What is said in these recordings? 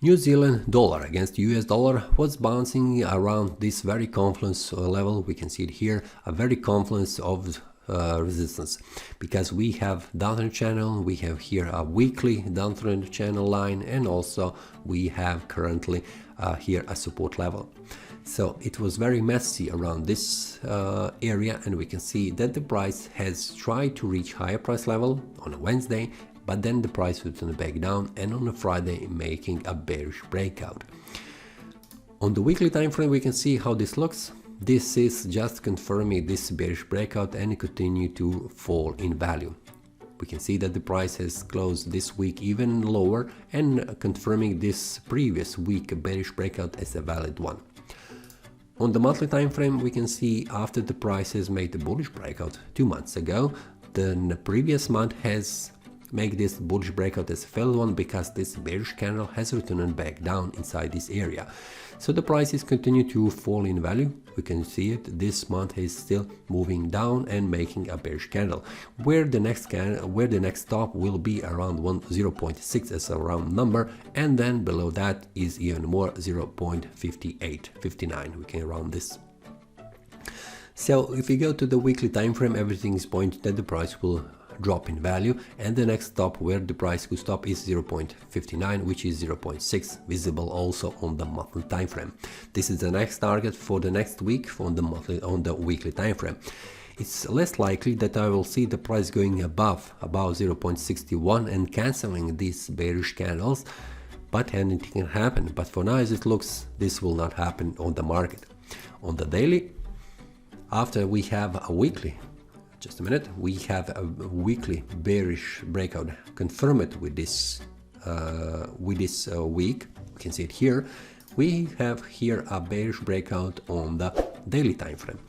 New Zealand dollar against US dollar was bouncing around this very confluence level. We can see it here, a very confluence of resistance, because we have downtrend channel, we have here a weekly downtrend channel line, and also we have currently here a support level. So it was very messy around this area, and we can see that the price has tried to reach higher price level on a Wednesday, but then the price would turn back down, and on a Friday making a bearish breakout. On the weekly time frame we can see how this looks. This is just confirming this bearish breakout and continue to fall in value. We can see that the price has closed this week even lower and confirming this previous week bearish breakout as a valid one. On the monthly time frame we can see after the price has made the bullish breakout 2 months ago, then the previous month has make this bullish breakout as a failed one, because this bearish candle has returned back down inside this area. So the prices continue to fall in value. We can see it this month is still moving down and making a bearish candle, where the next stop will be around 0.6 as a round number, and then below that is even more 0.5859. We can round this. So if we go to the weekly time frame, everything is pointing that the price will drop in value, and the next stop where the price could stop is 0.59, which is 0.6, visible also on the monthly time frame. This is the next target for the next week on the weekly time frame. It's less likely that I will see the price going above 0.61 and cancelling these bearish candles, but anything can happen. But for now, as it looks, this will not happen on the market. On the daily, after we have a weekly, just a minute, we have a weekly bearish breakout confirmed with this week. We can see it here. We have here a bearish breakout on the daily time frame.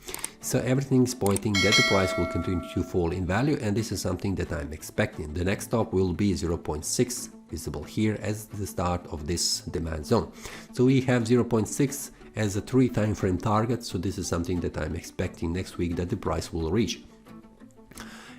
So everything is pointing that the price will continue to fall in value, and this is something that I'm expecting. The next stop will be 0.6, visible here as the start of this demand zone. So we have 0.6 as a 3 time frame target. So this is something that I'm expecting next week that the price will reach.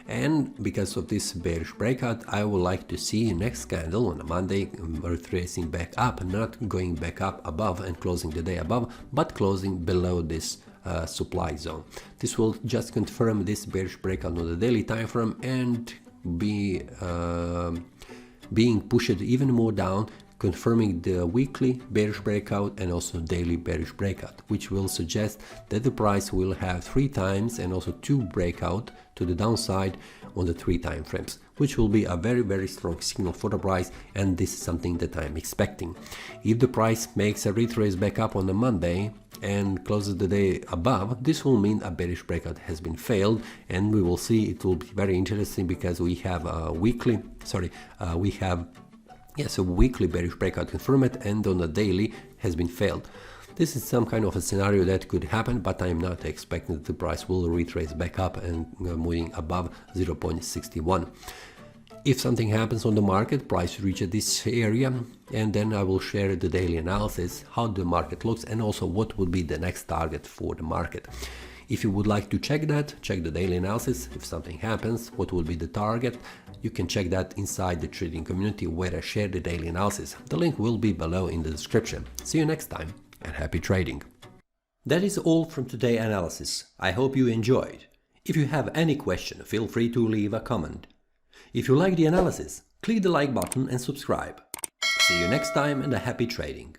And because of this bearish breakout, I would like to see next candle on a Monday retracing back up, not going back up above and closing the day above, but closing below this supply zone. This will just confirm this bearish breakout on the daily time frame and be being pushed even more down, confirming the weekly bearish breakout and also daily bearish breakout, which will suggest that the price will have 3 times and also 2 breakout to the downside on the 3 time frames, which will be a very strong signal for the price, and this is something that I'm expecting. If the price makes a retrace back up on the Monday and closes the day above, this will mean a bearish breakout has been failed, and we will see. It will be very interesting because we have a weekly, a weekly bearish breakout confirmed, and on the daily has been failed. This is some kind of a scenario that could happen, but I'm not expecting that the price will retrace back up and moving above 0.61. If something happens on the market, price reaches this area, and then I will share the daily analysis, how the market looks, and also what would be the next target for the market. If you would like to check that, check the daily analysis. If something happens, what will be the target? You can check that inside the trading community where I share the daily analysis. The link will be below in the description. See you next time, and happy trading. That is all from today's analysis. I hope you enjoyed. If you have any question, feel free to leave a comment. If you like the analysis, click the like button and subscribe. See you next time, and a happy trading.